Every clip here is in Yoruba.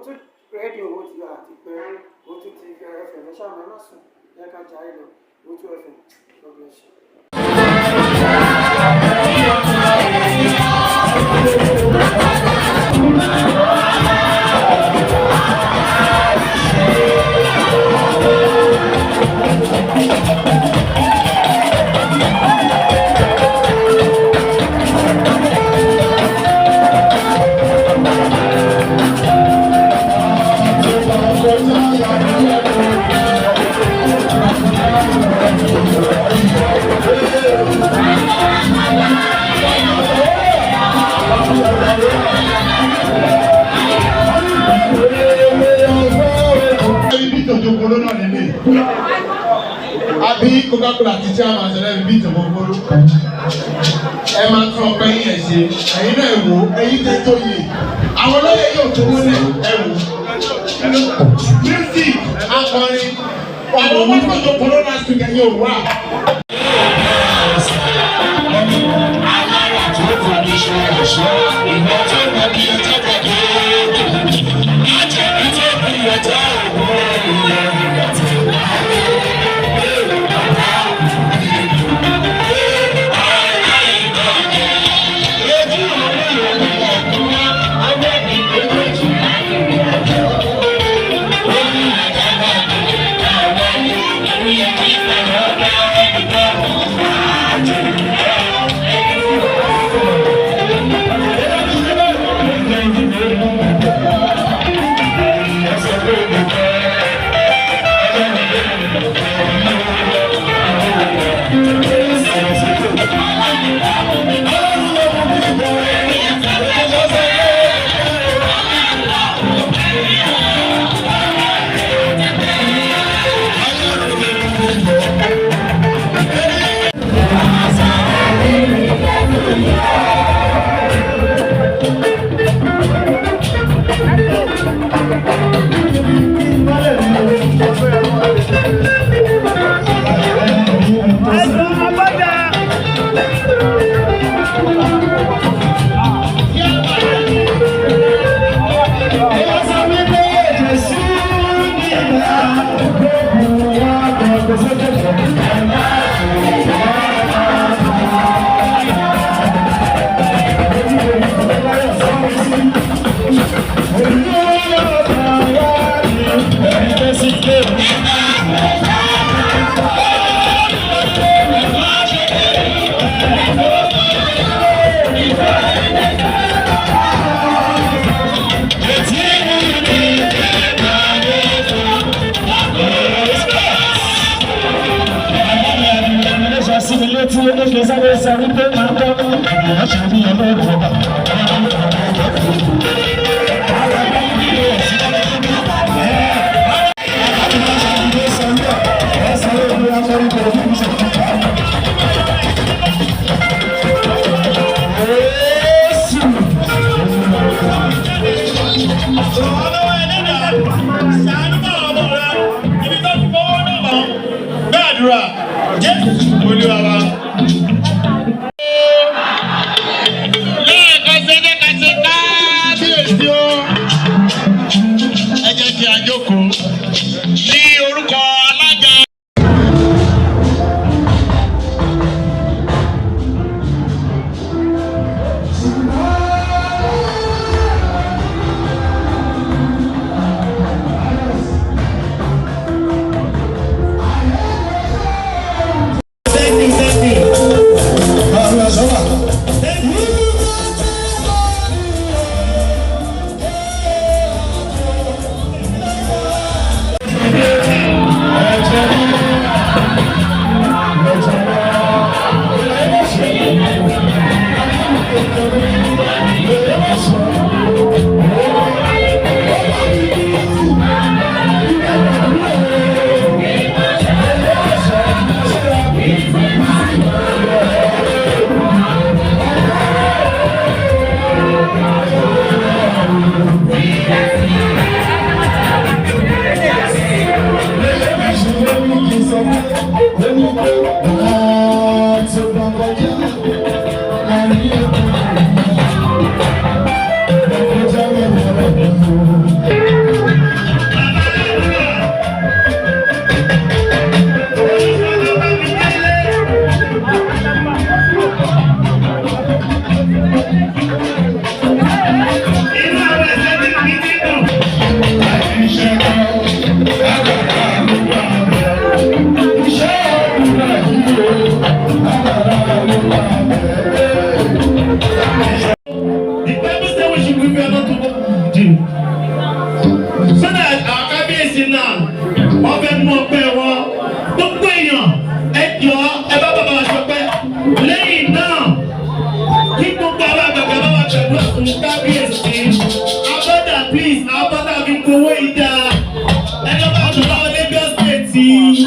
to radio, go to the go to TV, FM, go to FM. God bless you. Abi Coca-Cola teacher man say be to gbogbo e ma tún pe yin se ẹ̀yin náà wò ẹ̀yin te to yi àwọn lóye yóò tó wọ́n ẹ wò music akọrin àwọn wọn tó gbogbo last week ẹ̀yin ò wá you. So that our cabinet now, ọbẹ̀ mú ọpẹ́ wọn, gbogbo èèyàn, ẹjọ́ ẹ bá bàbá wa ṣọpẹ́. Lẹ́yìn náà, kí gbogbo àwọn àgbàgbà bá wà pẹ̀lú ọ̀sùn kábíyèsí. Abọ́dà please, abọ́dà fi gbowó ìdá. Ẹjọ́ bá ọ̀dọ́ lọ́wọ́ Lagos State.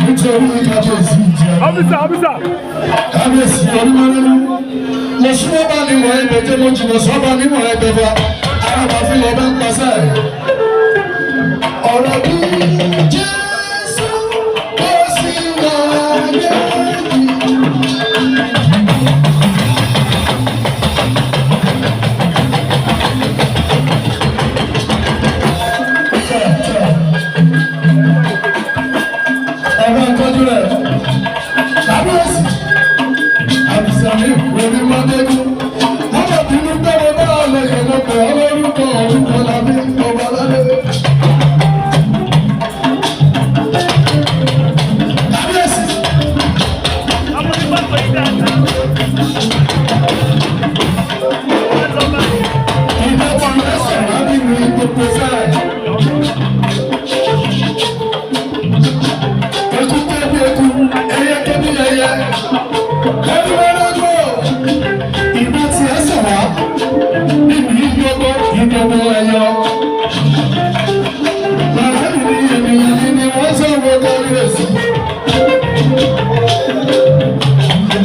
Nítorí kábíyèsí jẹ́. Ọ́físà. Kábíyèsí onímọ̀lẹ́nu. Mo súnmọ́ bá níwọ̀n ẹgbẹ́ tí mo jìnnà sọ́ba níwọ̀n ẹgbẹ́ bá. Ara bá fi lọ bá ń pasẹ̀. Ọ̀rọ̀ bí Jésù ó sì wà lẹ́yìn. Ẹ̀rọ ìtọ́jú rẹ̀. Kábíyèsí. Àbísàmí Rev.Mother KEHINDE. Wọ́n bá bínú pé mo bá ọ̀lẹ́ yẹn lọ́pọ̀ ọlọ́rùkọ orúkọ làbí ọba lálẹ́. Kábíyèsí. Ìgbà tí wọ́n sọ̀rọ̀ á bí mi gbogbo sáà. Ìgbà tí ẹ sọ̀rọ̀ níbi ìgbọ́gbọ́ ìgbọ́gbọ́ ẹyọ. Bàbá mi ní ènìyàn ní wọ́n sọ̀rọ̀ kábíyèsí.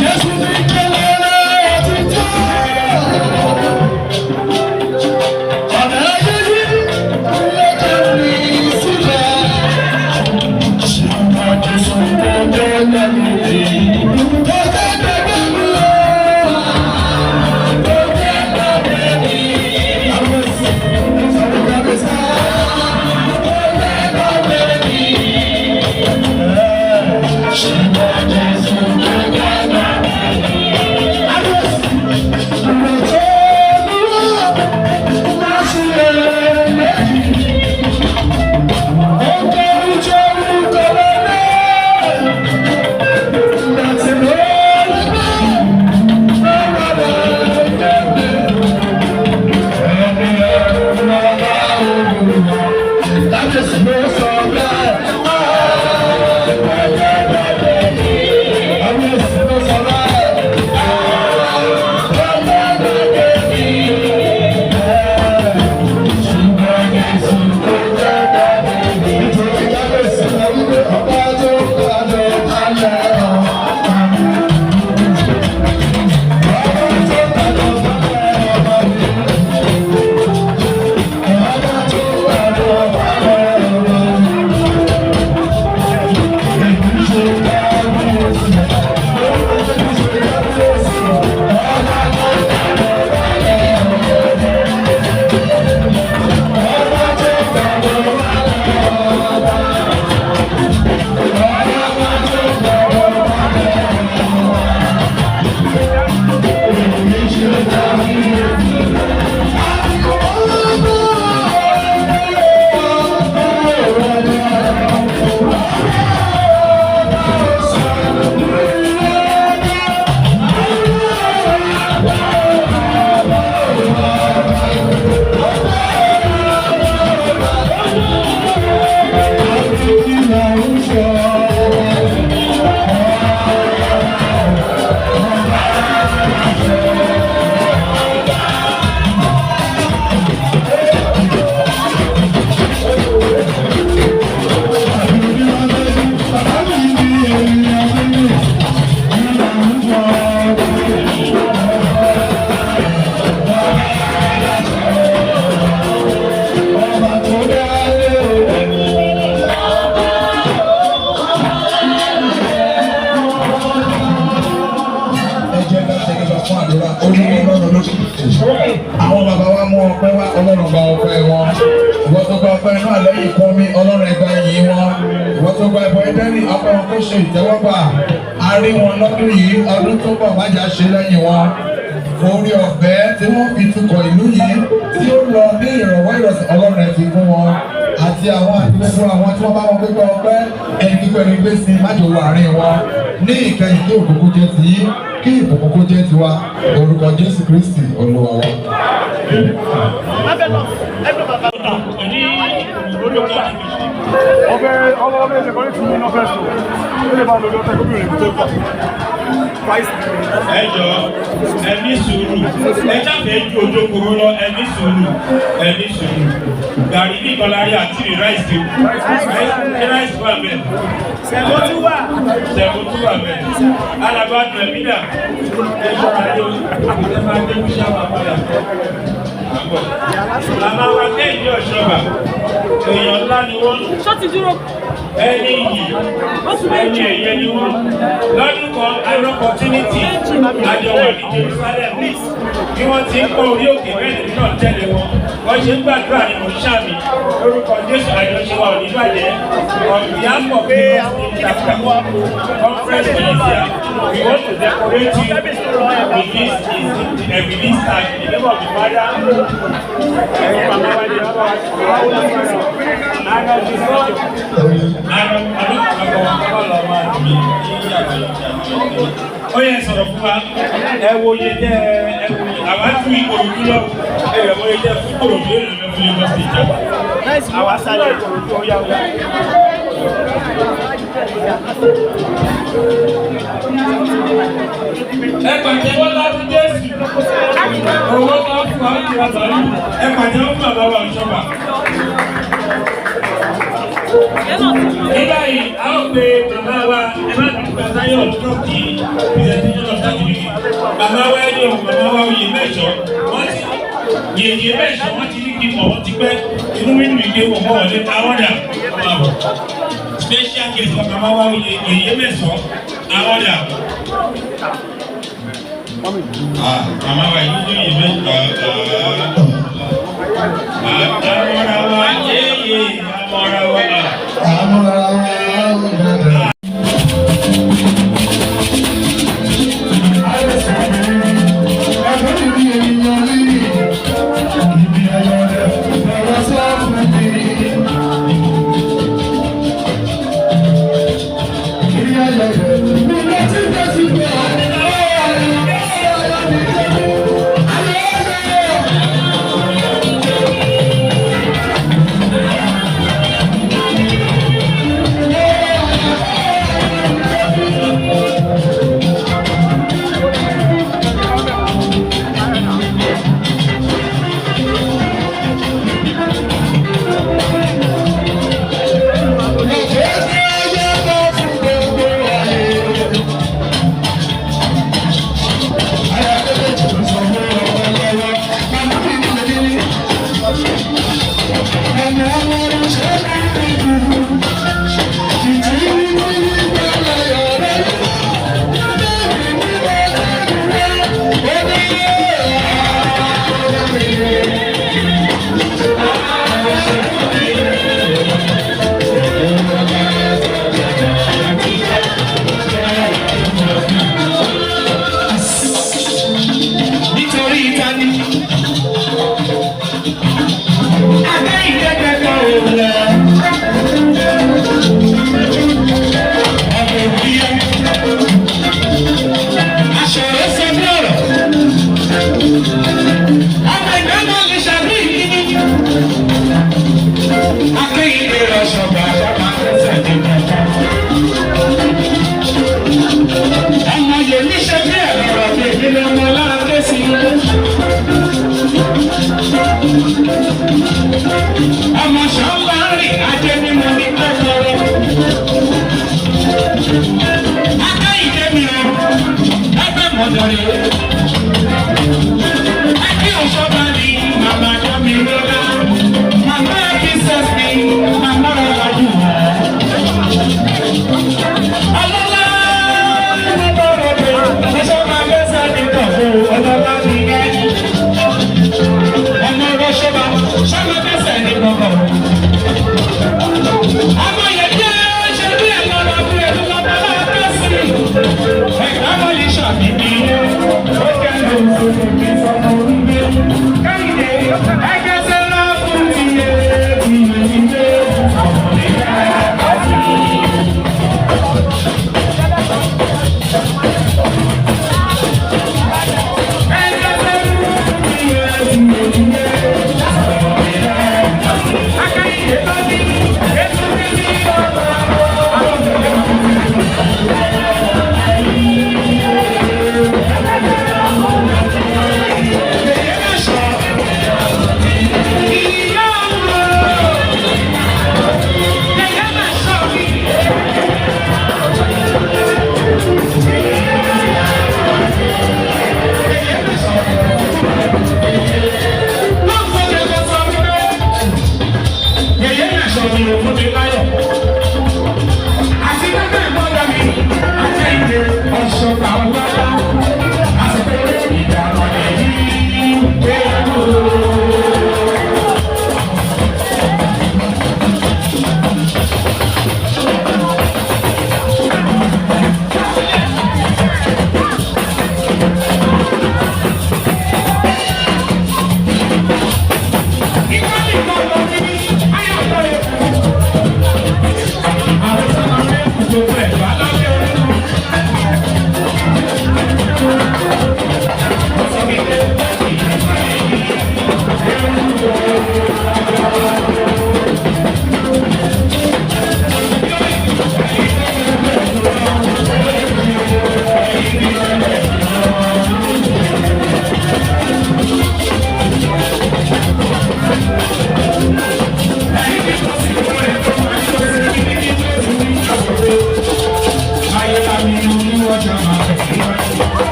Jésù ní kẹlẹ́rẹ́ àtijọ́. Ọ̀nà ayé yìí lọ́kàn ní sílẹ̀. Ṣùgbọ́n Jésù tó dé lẹ́nu yìí. Àwọn bàbá wa mú ọpẹ́ wá, Ọlọ́run gba ọpẹ́ wọn. Ìwọ tó gba ọpẹ́ náà lẹ́yìn ikún mi, Ọlọ́run ẹgbà yìí wọn. Ìwọ tó gba ẹbọ ẹdẹ́nì, ọpẹ́ wọn kó ṣe ìtẹ́wọ́gbà. A rí wọn lọ́dún yìí, ọdún tó bọ̀ má jà ṣe lẹ́yìn wọn. Orí ọ̀fẹ́ tí wọ́n fi tukọ̀ ìlú yìí tí ó lọ ní ìrọ̀wọ́ ìrọ̀sẹ̀ Ọlọ́run ẹ̀ fi fún wọn. Àti àwọn gbogbo àwọn tí wọ́n bá wọn gbégbá ọpẹ́ ẹni kíkọ́ ẹni gbé sí májò wà àárín wọn. Ní ìkẹyìn tí òkùnkùn jẹ́ ti yí, kí ìbùkún kó jẹ́ tiwa, orúkọ Jésù Kristi Olúwa wa. ọbẹ̀ ìṣẹ̀kọ́ ní ti ní nọ́fẹ̀ẹ́ sọ ó lè bá lórí ọ̀tẹ̀ gómìnà ìlú tó pọ̀. Ẹ jọ ẹ ní sùúrù ẹ jáde ju ojókòó lọ ẹ ní sùúrù gàrí ní ìkọlárí àti ráìsì wà bẹ́ẹ̀ sẹ̀mó tún wà bẹ́ẹ̀ alábàdùn ẹ̀mí dà ẹ jọra yóò ẹ máa dé bíṣà wà padà. Màmá wa Kẹ́hìndé Òṣòbà èèyàn ńlá ni wọ́n. Ṣọ́ọ̀tì dúró. Ẹni yìí ẹni ẹ̀yẹ ni wọ́n. Lọ́dún kan an opportunity àjọwọ̀ ní Jerusalem bí wọ́n ti ń kọ́ orí òkè mẹ́rin náà tẹ̀lé wọn. Wọ́n ṣe ń gbàdúrà ní Mọ̀ṣáàmì lórúkọ Jésù àjọṣe wa ò ní bàjẹ́. Ọ̀gbìn àpọ̀ pé conference Tunisia we want to decorate you with this tag in the name of the Father. Ó yẹ sọ̀rọ̀ fún wa, ẹ wo iye tẹ́ ẹ wo àwa tún Ìkòròdú lọ, ẹ yẹ wo iye tẹ́ fún Ìkòròdú lórí ìlú fún Lagos State. Àwa sáré Ìkòròdú ó yá wá. Ẹ pàdé Bọ́lá fún Jésù. Owó tó ń fún wa ń jìnnà sọ̀rọ̀. Ẹ pàdé wọn fún bàbá wa Òṣòbà. Nígbà yìí, a ó pe màmá wa ẹ má dùn pé Táyọ̀ ọdún kì í presentation of certificate. Màmá wa ẹni o, màmá wa oyè mẹ́jọ. Yèyé mẹ́jọ wọ́n ti ní kí mọ̀ wọ́n ti pẹ́. Inú mi nù ìgbé wọ̀ mọ́ wọlé àwọn dà. Special guest of màmá wa oyè yèyé mẹ́sàn-án àwọn dà. Màmá wa yìí ló yè mẹ́jọ. Àmọ́ra wa yéyé àmọ́ra wa. Ọmọ ọ̀rọ̀ ṣọba, ṣọ́nà tẹ̀sẹ̀ ní gbọ̀ngàn.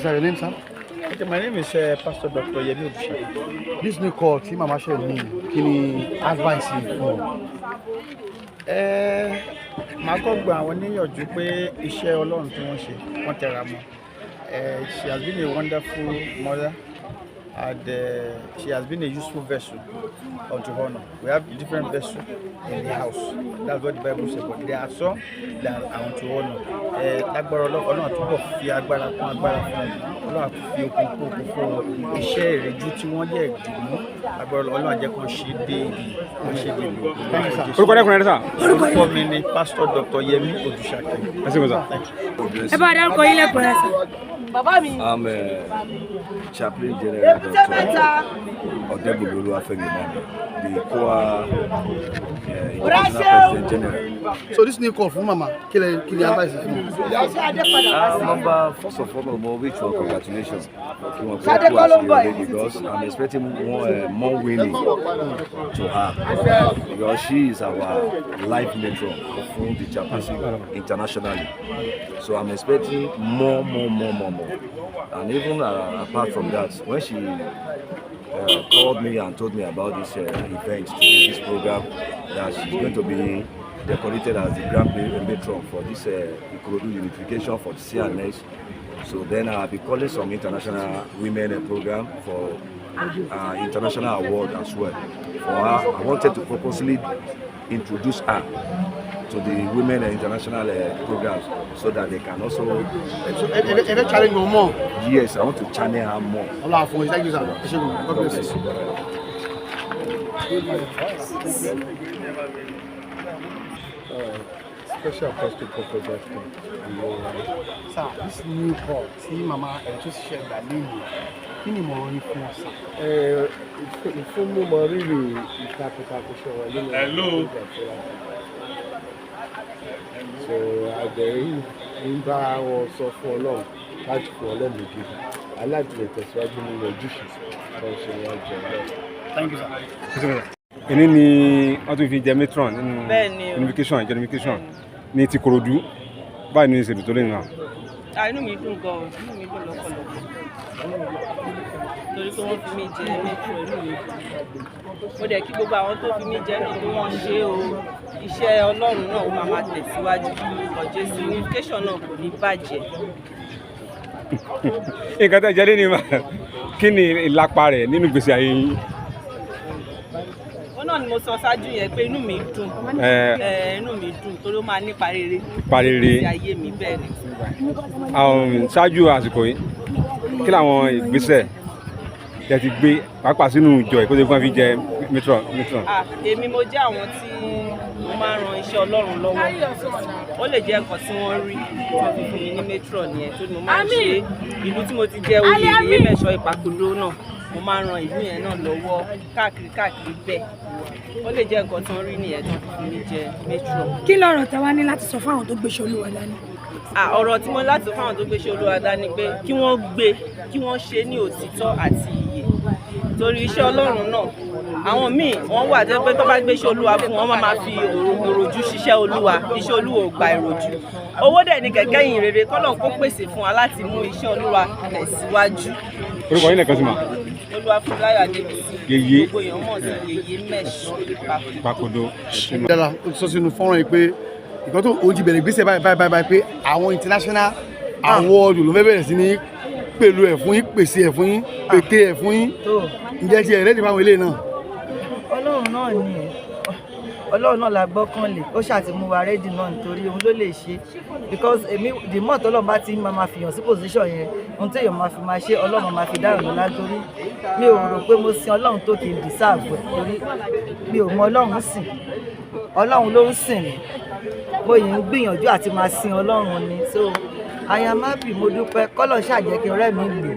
Your name, sir? Okay, my name is Pastor Dr. Yemi Odusha. This new call, Team Mama Share me, kini advice you for? Màá kọ́ gba àwọn níyànjú pé iṣẹ́ Ọlọ́run tí wọ́n ṣe wọ́n tẹra mọ́. She has been a wonderful mother and she has been a useful vessel unto honor. We have different vessels in the house. That's what the Bible says. But there are some that are unto honor. Lágbára Ọlọ́run túbọ̀ fi agbára kún agbára fún Ọlọ́run fi okun kún okun fún iṣẹ́ ìrẹ́jú tí wọ́n jẹ́ ìdìbò. Lágbára Ọlọ́run jẹ́ kó ṣe déédéé, kó ṣe déédéé. Orúkọ dẹ́kun sá. Orúkọ mi ni Pastor Dr. Yemi Odusha. Ẹ ṣé mo sá. Ẹ bá dárúkọ yín lẹ́kùnrin rẹ̀ sá. Bàbá mi. I'm a chaplain general doctor Odebulu Oluwafemi Mami, the COA international president general. So this new call from Mama, kill advice you Number first of all, more wish for congratulations. Because I'm expecting more winning to her because she is our life matron of the chaplaincy internationally. So I'm expecting more. And even apart from that, when she called me and told me about this event, this program, that she's going to be decorated as the grand matron for this Ikorodu unification for the CNS. So then I'll be calling some international women program for international award as well. For her, I wanted to purposely introduce her to the women international programs so that they can also. challenge more. Yes, I want to channel her more. Allah for thank you, sir. God bless you. Special Apostle Prophet Justin. Sir, this new call, see Mama Eritosin share that name. Kí ni mo rí fún ọ, sir? Fún mo mọ rírì ìtakùtakùṣe wọn nínú Hello. So àgbẹ̀yìn ń bá wọn sọ fún Ọlọ́run láti fún Ọlọ́run gidi aládùúgbò tẹ̀síwájú nínú ojúṣe tó ń ṣe wọn jẹ bẹ́ẹ̀. Thank you, sir. Èní ni wọ́n tún fi jẹ matron nínú unification ìjọ unification ní ti Ìkòròdú báyìí ní ìṣèlú tó lè nà. Inú mi dùn gan-an, inú mi dùn lọ́pọ̀lọpọ̀ torí pé wọ́n fi mí jẹ metro inú mi dùn. Mo dẹ̀ kí gbogbo àwọn tó fi mí jẹ ní pé wọ́n ń ṣe o iṣẹ́ Ọlọ́run náà ó máa tẹ̀síwájú ọjọ́ sí unification náà kò ní bàjẹ́. Nǹkan tó jẹ́ lẹ́nu kí ni ìlapa rẹ̀ nínú ìgbésí ayé yín? Náà ni mo sọ ṣáájú yẹn pé inú mi dùn torí ó máa nípa rere ìgbésí ayé mi bẹ́ẹ̀ ni. Ṣáájú àsìkò yìí kí làwọn ìgbésẹ̀ tẹ́ ti gbé pàápàá sínú ìjọ ìkóso fún fi jẹ matron. Èmi mo jẹ́ àwọn tí mo máa ń ran iṣẹ́ Ọlọ́run lọ́wọ́ ó lè jẹ́ nǹkan tí wọ́n rí wọ́n fi fún mi ní matron yẹn tó ni mo máa ń ṣe ìlú tí mo ti jẹ́ oyè ìyé mẹ́sọ̀ ìpàkòdó náà mo máa ń ran ìlú yẹn náà lọ́wọ́ káàkiri bẹ́ẹ̀ ó lè jẹ́ nǹkan tí wọ́n rí nìyẹn tó fi mí jẹ matron. Kí lọ̀rọ̀ tẹ wá ní láti sọ fáwọn tó gbéṣẹ́ Olúwa dání? Ọ̀rọ̀ tí mo ní láti sọ fáwọn tó gbéṣẹ́ Olúwa dání pé kí wọ́n gbé kí wọ́n ṣe ní òtítọ́ àti ìyè torí iṣẹ́ Ọlọ́run náà àwọn míì wọ́n wà jẹ́ pé tó bá gbéṣẹ́ Olúwa fún wọn máa fi òròjú ṣiṣẹ́ Olúwa iṣẹ́ Olúwa ò gba ìròjú owó dẹ̀ ní kẹ̀kẹ́ yìn rere kọ́lọ̀ kó pèsè fún wa láti mú iṣẹ́ Olúwa tẹ̀síwájú. Orúkọ yín nìkan sí ma. Olúwafúnláyọ̀ Adébísí. Yèyé. Gbogbo èèyàn mọ̀ sí Yèyé mẹ́ṣọ̀ Ìpàkòdó. Dára ó sọ sínú fọ́nrán yìí pé ìkan tó òun ti bẹ̀rẹ̀ ìgbésẹ̀ báyìí pé àwọn international award ló fẹ́ bẹ̀rẹ̀ sí ní pẹ̀lú ẹ̀ fún yín pèsè ẹ̀ fún yín pète ẹ̀ fún yín ǹjẹ́ ti ẹ̀ rẹ́dì fáwọn eléyìí náà. Ọlọ́run náà la gbọ́kànlé ó ṣàtìmú wa rẹ́dì náà nítorí òun ló lè ṣe because èmi the more tọ́lọ́run bá ti máa fi hàn sí position yẹn ohun tí èèyàn máa ṣe Ọlọ́run máa fi dáhùn lọ́la torí mi ò rò pé mo sin Ọlọ́run tó kì í deserve torí mi ò mọ Ọlọ́run sìn Ọlọ́run ló ń sìn mí mo yìí ń gbìyànjú àti máa sin Ọlọ́run ni so I am happy mo dúpẹ́ kọ́lọ̀ ṣàjẹ́ kí n rẹ́ mi lò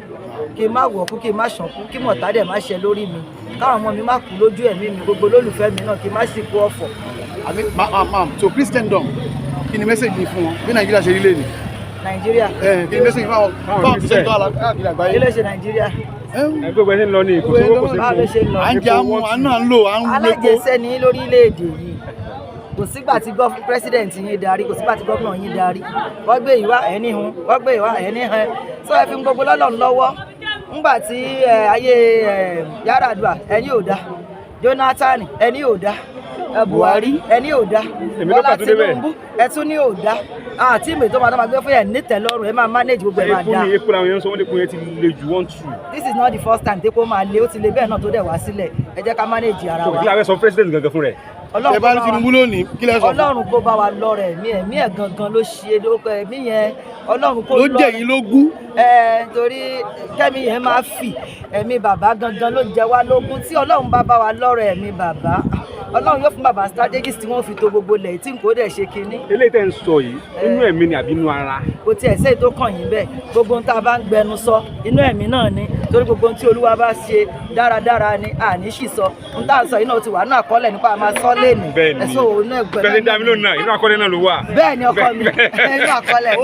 kí n má wọ̀kú kí n má ṣànkú kí mọ̀tá dẹ̀ má ṣe lórí mi káwọn ọmọ mi má kú lójú ẹ̀mí mi gbogbo olólùfẹ́ mi náà kí n má sì kú ọ̀fọ̀. So Christendom kí ni mẹ́sẹ̀gì yìí fún wọn bí Nàìjíríà ṣe rí lé ní. Nàìjíríà. Kí ni mẹ́sẹ̀gì fáwọn Christendom alákàkiri àgbáyé. Kí ló ṣe Nàìjíríà? Gbogbo ẹni lọ ní ìkòsówó kò sí à ń jẹ àmú à ń náà ń lò à ń lépo. alájẹsẹ́ ní lórílẹ̀‐èdè yìí kò sígbà tí president yín darí kò sígbà tí gómìnà yín darí wọ́n gbé ìwà ẹni hun wọ́n gbé ìwà ẹni hàn sọ ẹ fi gbogbo lọ́lọ́run lọ́wọ́ ńgbà tí ayé Yar'Adua ẹni ò dá Jonathan ẹni ò dá Buhari ẹni ò dá Bọ́lá Tinubu ẹtún ní ò dá àti ìmọ̀ ètò máa gbé fún ẹ̀ nítẹ̀lọ́rùn ẹ máa manage gbogbo ẹ̀ máa dá. epo làwọn èèyàn sọ wọ́n lè kun yẹn ti le ju 1-2. This is not the first time tépo máa lé ó ti lé bẹ́ẹ̀ náà tó dẹ̀ wá sílẹ̀ ẹ jẹ́ ká manage ara wa. kí la fẹ́ sọ president gangan fún rẹ̀. ẹ bá ní Tinubu lónìí kí lẹ sọ fún. Ọlọ́run kó bá wa lọ rẹ̀ ẹ̀mí ẹ̀ gangan ló ṣe lóko ẹ̀mí yẹn Ọlọ́run kó lọ ló jẹ́ yín lógún. torí kẹ́mi yẹn máa fì ẹ̀mí bàbá gangan ló jẹ wá lógún tí Ọlọ́run bá bá wa lọ́rọ̀ ẹ̀mí bàbá Ọlọ́run yóò fún bàbá strategist tí wọ́n fi to gbogbo lẹ̀ tí n kò dẹ̀ ṣe kinní. eléyìí tẹ́ ń sọ yìí inú ẹ̀mí ni àbí inú ara. kò tiẹ̀ sẹ́yìn tó kàn yín bẹ́ẹ̀ gbogbo ohun tá a bá ń gbẹnu sọ inú ẹ̀mí náà ni torí gbogbo ohun tí Olúwa bá ṣe dáradára ni àní sì sọ ohun tá à ń sọ yìí náà ti wà náà kọ́lẹ̀ nípa àmà sọ lẹ́nu. bẹ́ẹ̀ ni bẹ́ẹ̀ ni dàmí lónìí náà inú àkọọ́lẹ̀ náà ló wà. bẹ́ẹ̀ ni ọkọ mi inú àkọọ́lẹ̀.